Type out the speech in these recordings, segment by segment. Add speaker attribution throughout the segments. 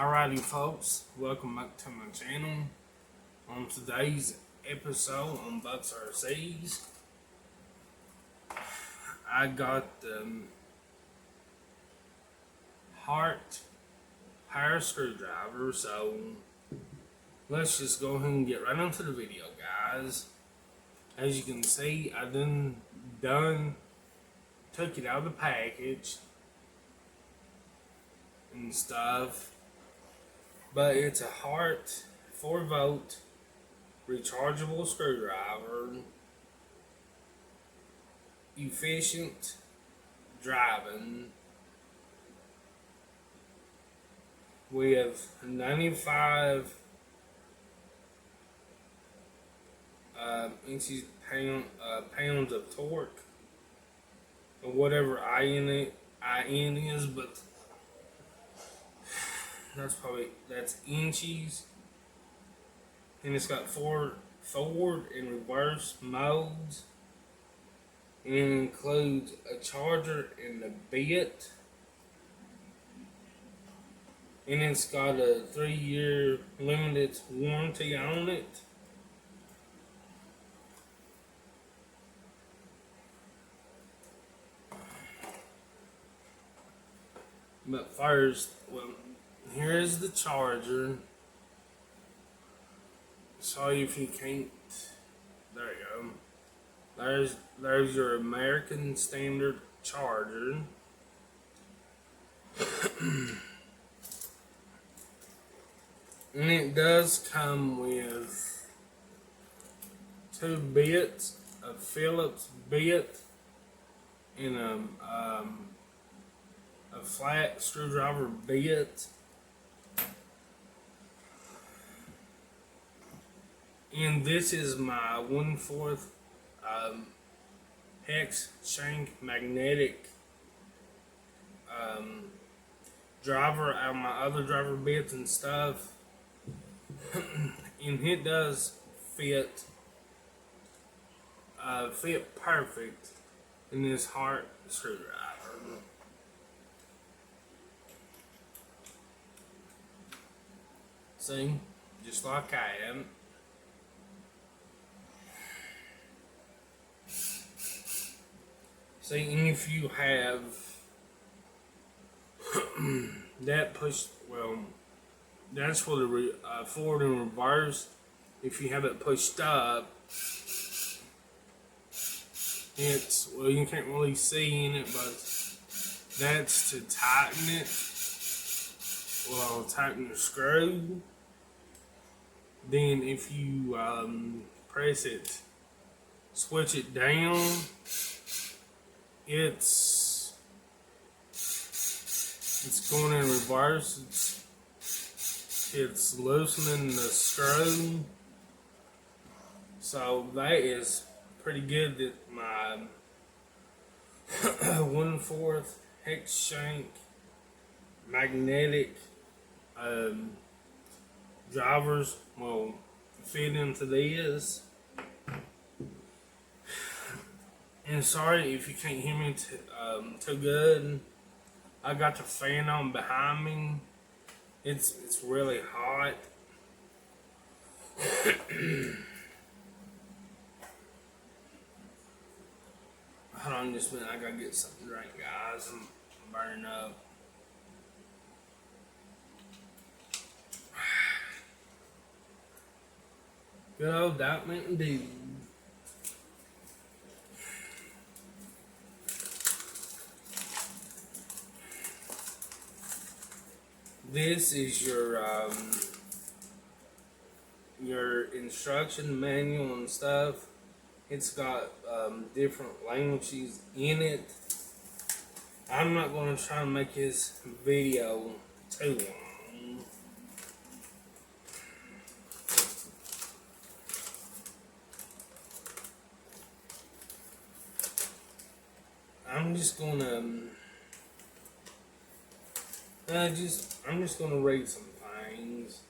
Speaker 1: Alrighty folks, welcome back to my channel. On today's episode on Bucks RCs, I got the Hart power screwdriver, so let's just go ahead and get right into the video, guys. As you can see, I took it out of the package and stuff. But it's a Hart 4-volt rechargeable screwdriver, efficient driving with 95 pounds of torque, or whatever IN is, but that's inches, and it's got forward and reverse modes, and it includes a charger and a bit, and it's got a 3-year limited warranty on it. But first, here is the charger. Sorry if you can't. There you go. There's your American standard charger. And it does come with 2 bits, a Phillips bit, and a flat screwdriver bit. And this is my 1/4 hex shank magnetic driver out of my other driver bits and stuff. And it does fit perfect in this Hart screwdriver. See, just like I am. See, and if you have that pushed, that's for the forward and reverse. If you have it pushed up, you can't really see in it, but that's to tighten it. Tighten the screw. Then if you press it, switch it down, it's going in reverse. It's loosening the screw. So that is pretty good. That my 1/4 hex shank magnetic drivers will fit into this. And sorry if you can't hear me too good. I got the fan on behind me. It's really hot. Hold on just a minute. I gotta get something to drink, guys. I'm burning up. Good old Diet Mountain Dew. This is your instruction manual and stuff. It's got different languages in it. I'm not going to try to make this video too long. I'm just gonna read some things.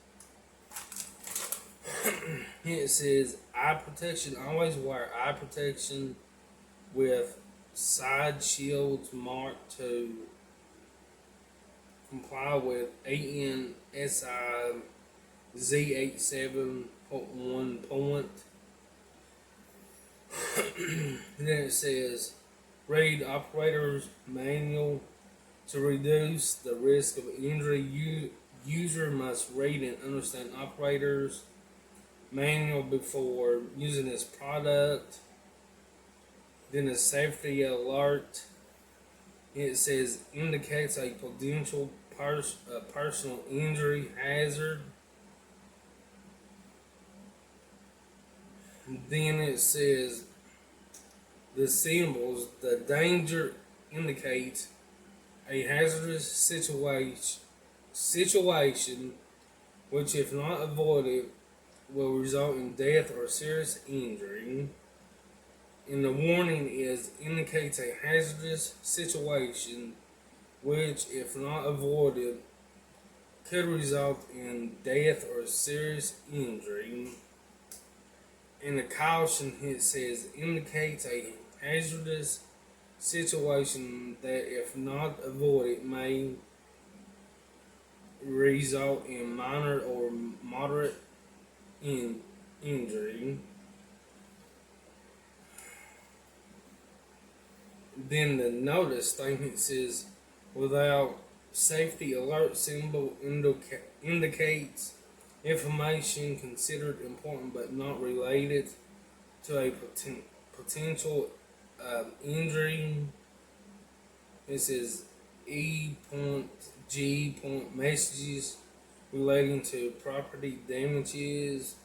Speaker 1: It says eye protection. Always wear eye protection with side shields marked to comply with ANSI Z87.1 point. And then it says, read operator's manual to reduce the risk of injury. User must read and understand operator's manual before using this product. Then a safety alert. It says indicates a potential personal injury hazard. Then it says the symbols. The danger indicates a hazardous situation which, if not avoided, will result in death or serious injury. And the warning is indicates a hazardous situation which, if not avoided, could result in death or serious injury. And the caution, it says, indicates a hazardous situation that, if not avoided, may result in minor or moderate injury. Then the notice statement says, without safety alert symbol indicates information considered important but not related to a potential injury. This is E.G. messages relating to property damages.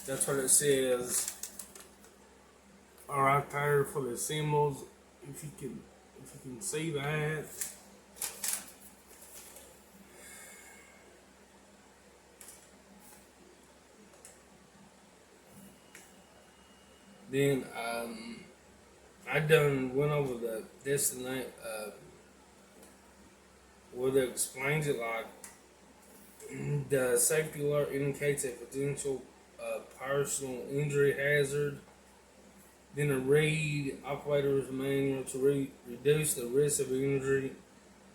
Speaker 1: That's what it says right there for the symbols. If you can see that. Then I done went over the destination where it explains it like the safety alert indicates a potential personal injury hazard. Then a read operator's manual to reduce the risk of injury.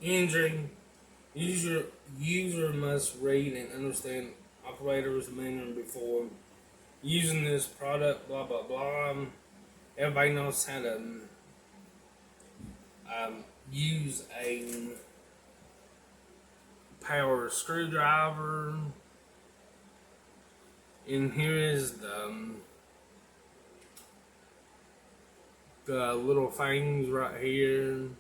Speaker 1: User must read and understand operator's manual before using this product. Blah blah blah. Everybody knows how to use a power screwdriver. And here is the little things right here.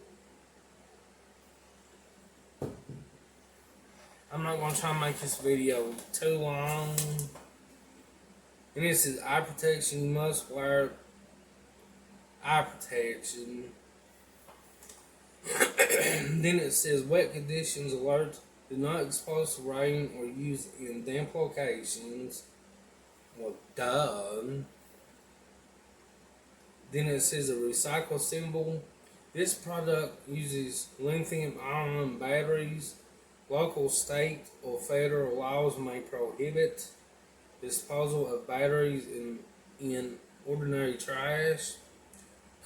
Speaker 1: I'm not going to try to make this video too long. And this is eye protection. You must wear eye protection. Then it says wet conditions alert. Do not expose to rain or use in damp locations. Well, duh. Then it says a recycle symbol. This product uses lithium-ion batteries. Local, state, or federal laws may prohibit disposal of batteries in ordinary trash.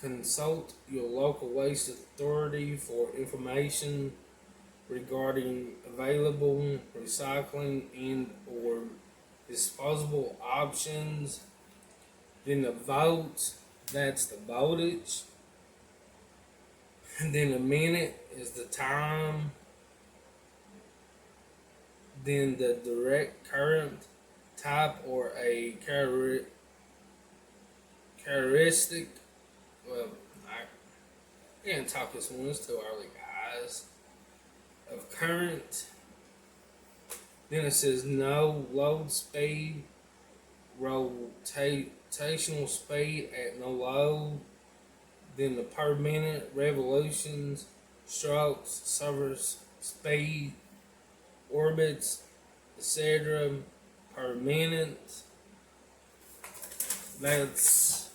Speaker 1: Consult your local waste authority for information regarding available recycling and or disposable options. Then the volts, that's the voltage. And then a minute is the time. Then the direct current type or a characteristic. Well, I can't talk this one, it's too early, guys. Of current. Then it says no load speed, rotational speed at no load. Then the per minute, revolutions, strokes, service speed, orbits, etc. per minute. That's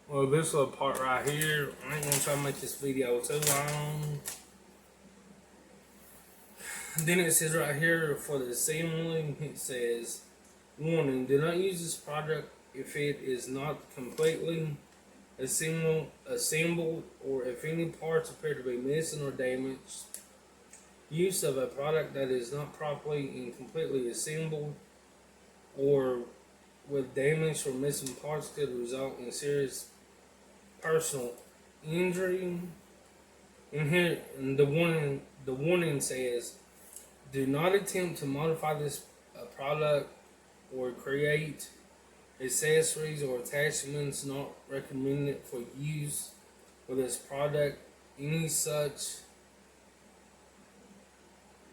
Speaker 1: well, this little part right here, I ain't gonna try to make this video too long. Then it says right here for the assembly, it says, warning, do not use this product if it is not completely assembled or if any parts appear to be missing or damaged. Use of a product that is not properly and completely assembled or with damaged or missing parts could result in serious personal injury. And here, the warning says, do not attempt to modify this product or create accessories or attachments not recommended for use with this product. Any such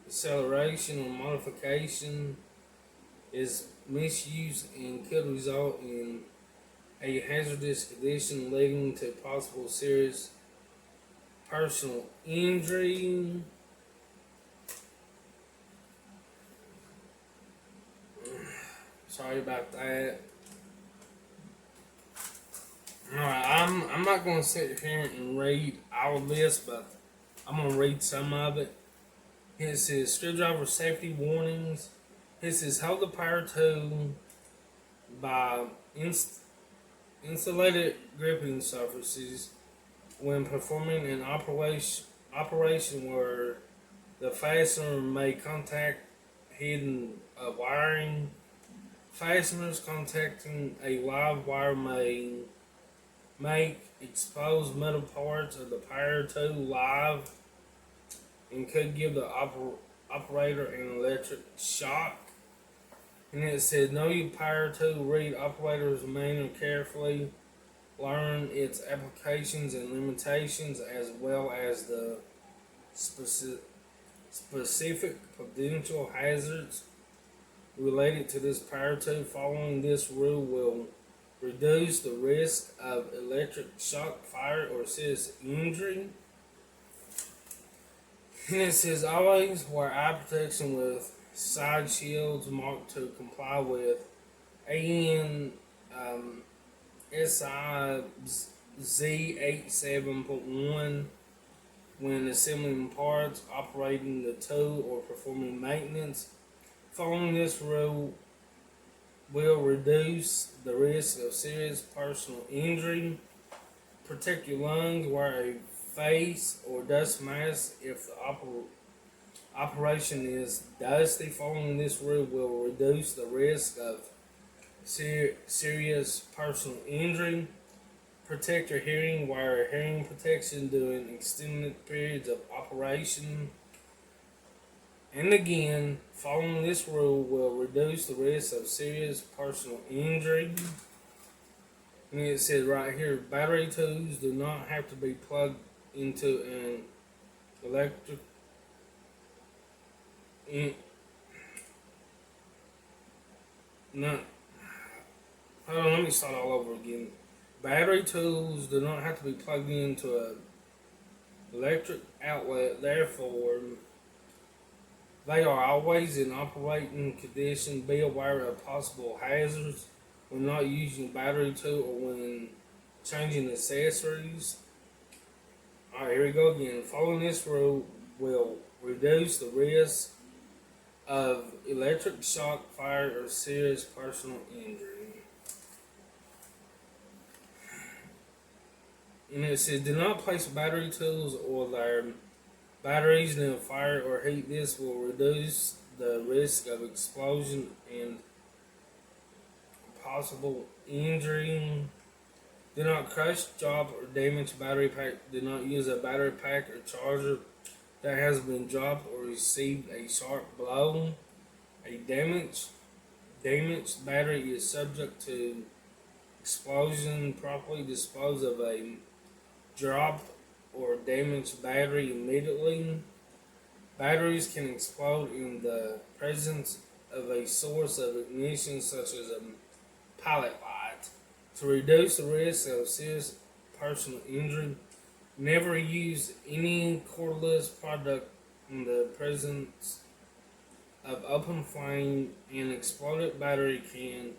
Speaker 1: acceleration or modification is misuse and could result in a hazardous condition leading to possible serious personal injury. Sorry about that. Alright, I'm not going to sit here and read all of this, but I'm going to read some of it. It says screwdriver safety warnings. It says hold the power tool by insulated gripping surfaces when performing an operation where the fastener may contact hidden wiring. Fasteners contacting a live wire may make exposed metal parts of the power tool live and could give the operator an electric shock. And it said, know your power tool, read operator's manual carefully, learn its applications and limitations as well as the specific potential hazards related to this power tool. Following this rule will reduce the risk of electric shock, fire, or serious injury. And it says always wear eye protection with side shields marked to comply with AN SI Z87.1 when assembling parts, operating the tool, or performing maintenance. Following this rule will reduce the risk of serious personal injury. Protect your lungs. Wear a face or dust mask if the operation is dusty. Following this rule will reduce the risk of serious personal injury. Protect your hearing. Wear hearing protection during extended periods of operation. And again, following this rule will reduce the risk of serious personal injury. And it says right here, battery tools do not have to be plugged into an electric. No, hold on, let me start all over again. Battery tools do not have to be plugged into an electric outlet, therefore, they are always in operating condition. Be aware of possible hazards when not using a battery tool or when changing accessories. Alright, here we go again. Following this rule will reduce the risk of electric shock, fire, or serious personal injury. And it says, do not place battery tools or their batteries in a fire or heat. This will reduce the risk of explosion and possible injury. Do not crush, drop, or damage battery pack. Do not use a battery pack or charger that has been dropped or received a sharp blow. A damaged battery is subject to explosion. Properly dispose of a dropped or damaged battery immediately. Batteries can explode in the presence of a source of ignition such as a pilot light. To reduce the risk of serious personal injury, never use any cordless product in the presence of open flame. An exploded battery can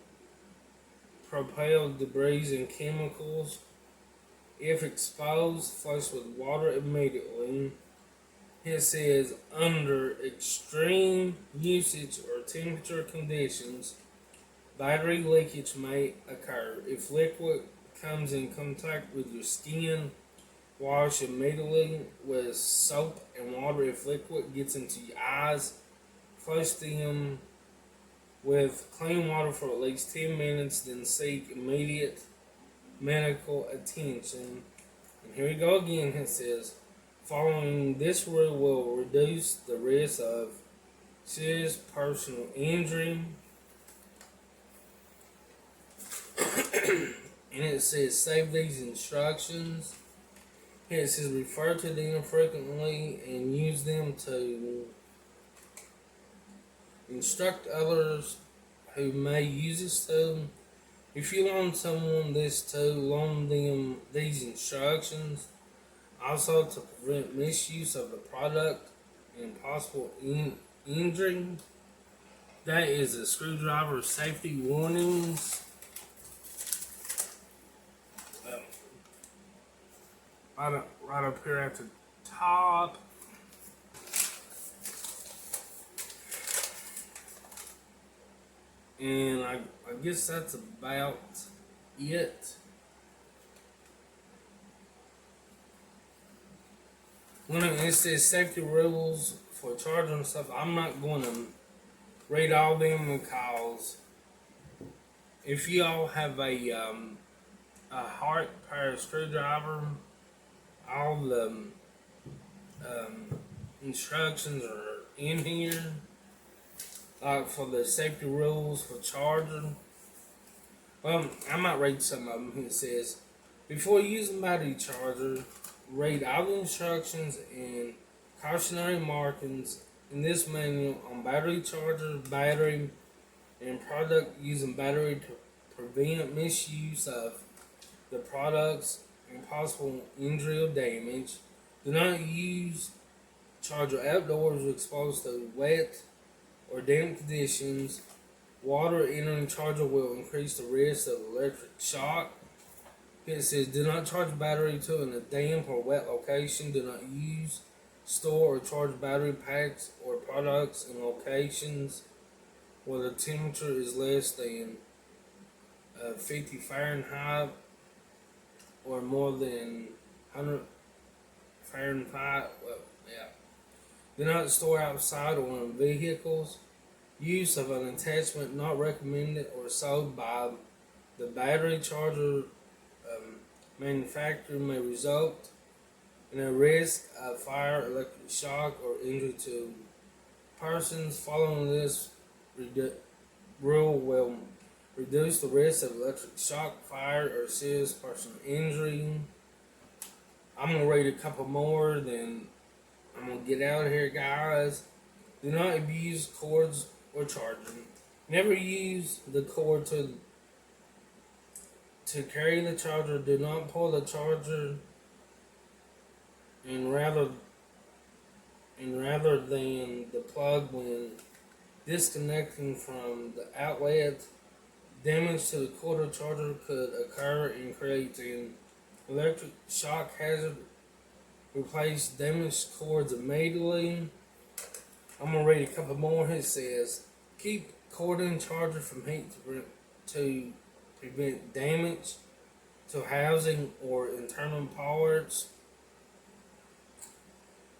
Speaker 1: propel debris and chemicals. If exposed, flush with water immediately. It says under extreme usage or temperature conditions, battery leakage may occur. If liquid comes in contact with your skin, wash immediately with soap and water. If liquid gets into your eyes, flush them with clean water for at least 10 minutes, then seek immediate medical attention. And here we go again. It says, following this rule will reduce the risk of serious personal injury. And it says, save these instructions. It says, refer to them frequently and use them to instruct others who may use this tool. If you loan someone this tool, loan them these instructions. Also, to prevent misuse of the product and possible injury. That is a screwdriver safety warnings. Right up here at the top. And I guess that's about it. When it says safety rules for charging and stuff, I'm not going to read all them because if y'all have a hart power screwdriver, all the instructions are in here. Like for the safety rules for charging. I might read some of them. It says, before using battery charger, read all the instructions and cautionary markings in this manual on battery charger, battery, and product using battery to prevent misuse of the products and possible injury or damage. Do not use charger outdoors exposed to wet or damp conditions. Water entering charger will increase the risk of electric shock. It says, do not charge battery to in a damp or wet location. Do not use, store, or charge battery packs or products in locations where the temperature is less than 50 Fahrenheit or more than 100 Fahrenheit. Well, yeah. Do not store outside or in vehicles. Use of an attachment not recommended or sold by the battery charger manufacturer may result in a risk of fire, electric shock, or injury to persons. Following this rule will reduce the risk of electric shock, fire, or serious personal injury. I'm going to read a couple more, then I'm going to get out of here, guys. Do not abuse cords or charging. Never use the cord to carry the charger. Do not pull the charger and rather than the plug when disconnecting from the outlet. Damage to the cord or charger could occur and create an electric shock hazard. Replace damaged cords immediately. I'm going to read a couple more. It says, keep cord and charger from heat to prevent damage to housing or internal parts.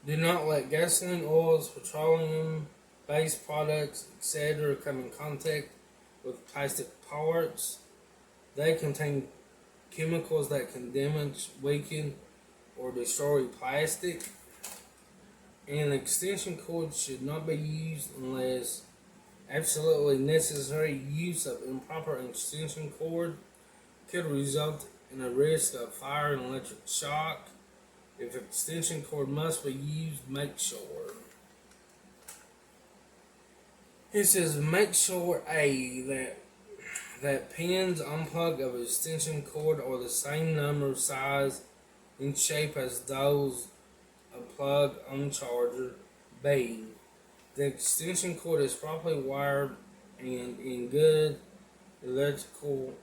Speaker 1: Do not let gasoline, oils, petroleum-based products, etc. come in contact with plastic parts. They contain chemicals that can damage, weaken, or destroy plastic. An extension cord should not be used unless absolutely necessary. Use of improper extension cord could result in a risk of fire and electric shock. If extension cord must be used, make sure. It says make sure that pins unplugged of extension cord are the same number, size, and shape as those a plug on charger. B. The extension cord is properly wired and in good electrical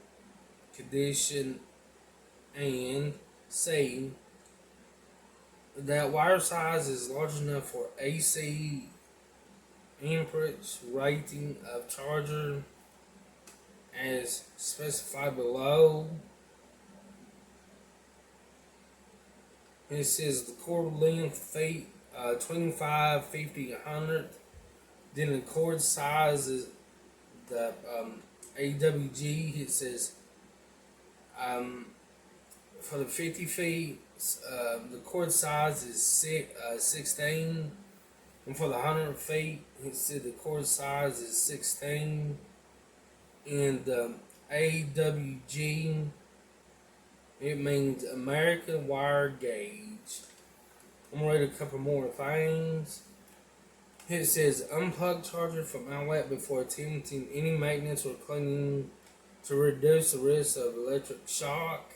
Speaker 1: condition. And C. that wire size is large enough for AC amperage rating of charger as specified below. It says the cord length feet 25, 50, 100. Then the cord size is the AWG. It says for the 50 feet, the cord size is 16. And for the 100 feet, it said the cord size is 16. And the AWG, it means American Wire Gauge. I'm going to read a couple more things. It says unplug charger from outlet before attempting any maintenance or cleaning to reduce the risk of electric shock.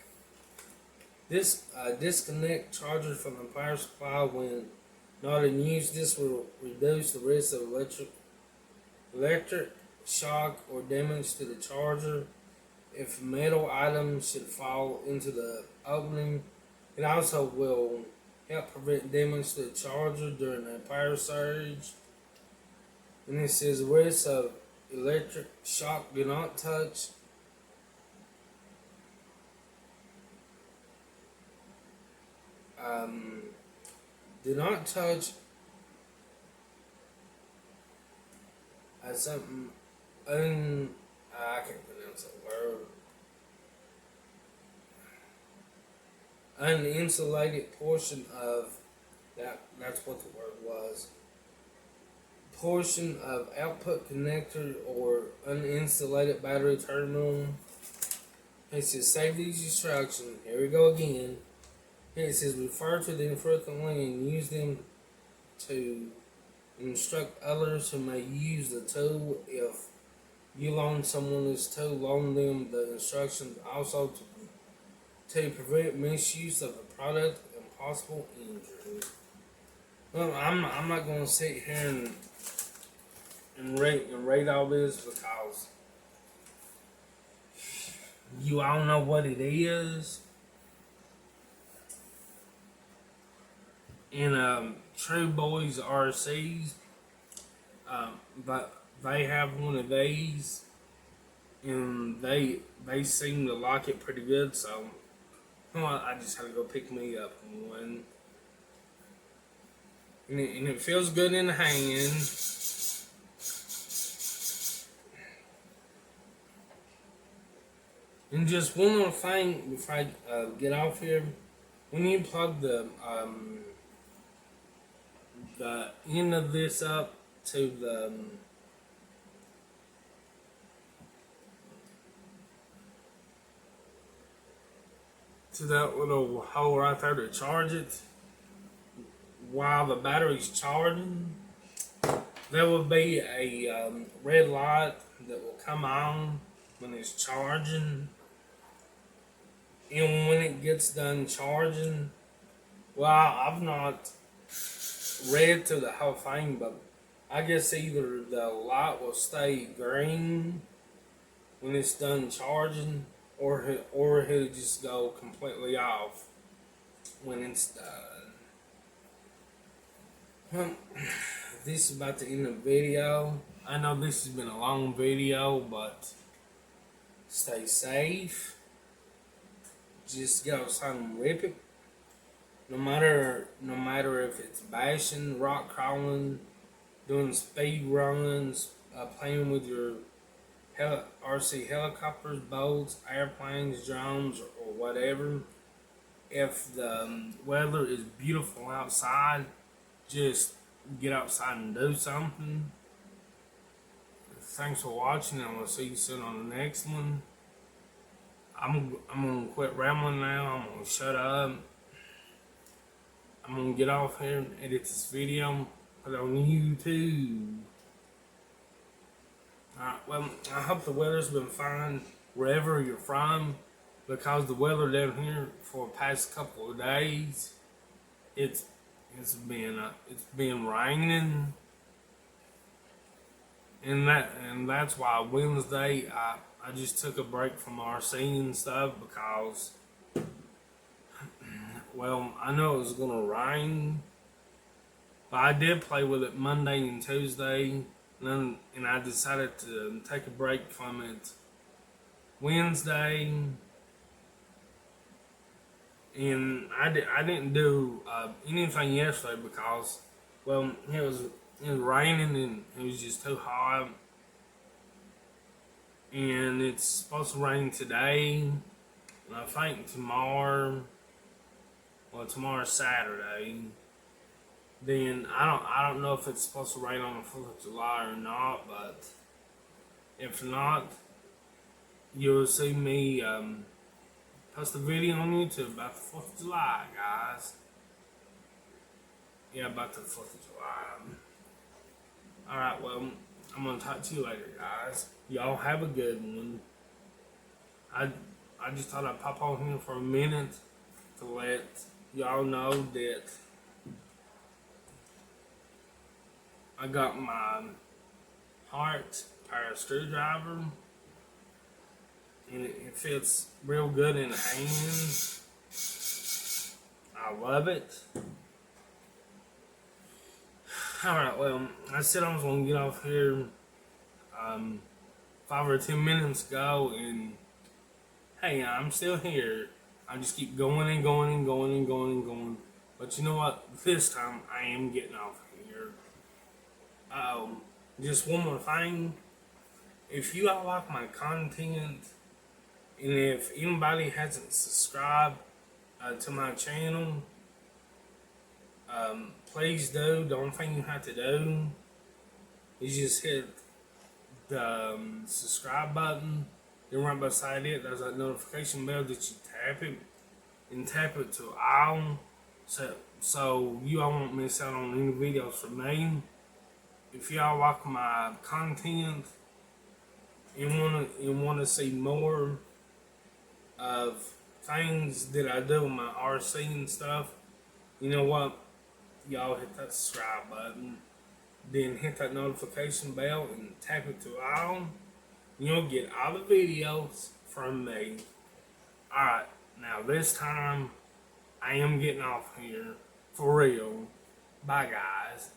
Speaker 1: Disconnect charger from the power supply when not in use. This will reduce the risk of electric shock or damage to the charger. If metal items should fall into the opening, it also will help prevent damage to the charger during a power surge. And it says risk of electric shock, do not touch. Do not touch something I can't pronounce that word. Uninsulated portion of that's what the word was. Portion of output connector or uninsulated battery terminal. It says save these instructions. Here we go again. It says refer to them frequently and use them to instruct others who may use the tool. If you loan someone this tool, loan them the instructions also to prevent misuse of the product and possible injury. Well, I'm not going to sit here and rate all this because you all know what it is. In True Boys RCs, but they have one of these, and they seem to like it pretty good. So, well, I just had to go pick me up one, and it feels good in the hand. And just one more thing before I get off here, when you plug the end of this up to that little hole right there to charge it, while the battery's charging, there will be a red light that will come on when it's charging. And when it gets done charging, well, I've not read through the whole thing, but I guess either the light will stay green when it's done charging, or it'll just go completely off when it's done. Well, this is about to end the video. I know this has been a long video, but stay safe. Just go outside and rip it. No matter if it's bashing, rock crawling, doing speed runs, playing with your RC helicopters, boats, airplanes, drones, or whatever. If the weather is beautiful outside, just get outside and do something. Thanks for watching, and we'll see you soon on the next one. I'm gonna quit rambling now. I'm gonna shut up. I'm gonna get off here and edit this video, put it on YouTube. Alright, well, I hope the weather's been fine wherever you're from, because the weather down here for the past couple of days, it's been raining, and that's why Wednesday I just took a break from RC and stuff, because well, I know it was gonna rain, but I did play with it Monday and Tuesday, and I decided to take a break from it Wednesday, and I didn't do anything yesterday because, well, it was raining and it was just too hot, and it's supposed to rain today, and I think tomorrow. Well, tomorrow's Saturday. Then I don't know if it's supposed to rain on the 4th of July or not, but if not, you'll see me post a video on YouTube about the 4th of July, guys. Yeah, about the 4th of July. Alright, well, I'm gonna talk to you later, guys. Y'all have a good one. I just thought I'd pop on here for a minute to let y'all know that I got my Hart power screwdriver, and it fits real good in the hand. I love it. Alright, well, I said I was going to get off here 5 or 10 minutes ago, and hey, I'm still here. I just keep going and going and going and going and going. But you know what? This time I am getting off here. Just one more thing. If you all like my content, and if anybody hasn't subscribed to my channel, please do. The only thing you have to do is just hit the subscribe button. Then right beside it, there's that notification bell that you tap it, and tap it to all, so you all won't miss out on any videos from me. If y'all like my content and wanna see more of things that I do with my RC and stuff, you know what? Y'all hit that subscribe button, then hit that notification bell and tap it to all. You'll get all the videos from me. Alright, now this time I am getting off here for real. Bye, guys.